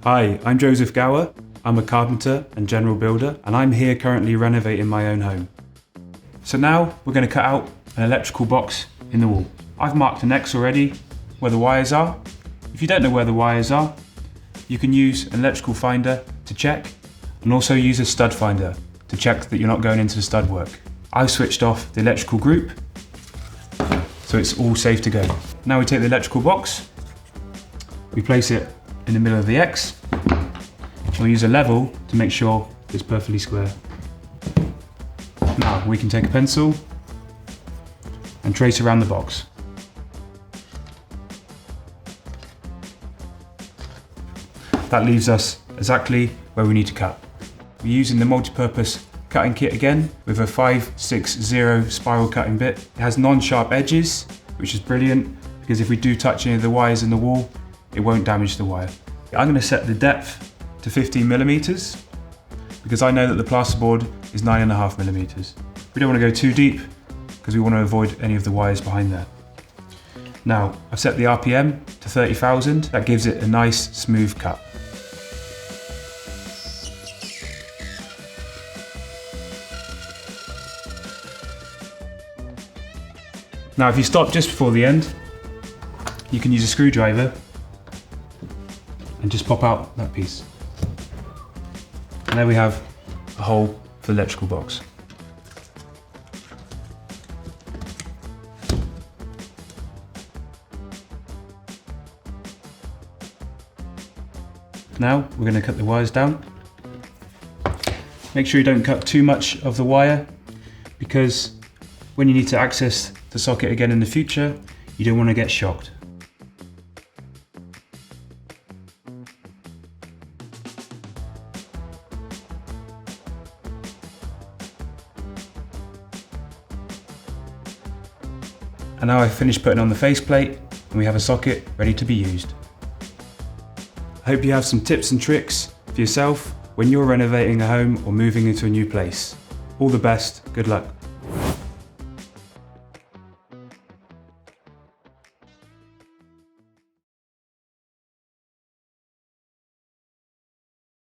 Hi, I'm Joseph Gower. I'm a carpenter and general builder, and I'm here currently renovating my own home. So now we're going to cut out an electrical box in the wall. I've marked an X already where the wires are. If you don't know where the wires are, you can use an electrical finder to check, and also use a stud finder to check that you're not going into the stud work. I've switched off the electrical group, so it's all safe to go. Now we take the electrical box, we place it in the middle of the X, and we use a level to make sure it's perfectly square. Now we can take a pencil and trace around the box. That leaves us exactly where we need to cut. We're using the multi-purpose cutting kit again with a 560 spiral cutting bit. It has non-sharp edges, which is brilliant because if we do touch any of the wires in the wall, it won't damage the wire. I'm going to set the depth to 15 millimeters because I know that the plasterboard is 9.5 millimeters. We don't want to go too deep because we want to avoid any of the wires behind there. Now, I've set the RPM to 30,000. That gives it a nice smooth cut. Now, if you stop just before the end, you can use a screwdriver and just pop out that piece. And there we have a hole for the electrical box. Now we're going to cut the wires down. Make sure you don't cut too much of the wire because when you need to access the socket again in the future, you don't want to get shocked. And now I've finished putting on the faceplate and we have a socket ready to be used. I hope you have some tips and tricks for yourself when you're renovating a home or moving into a new place. All the best, good luck.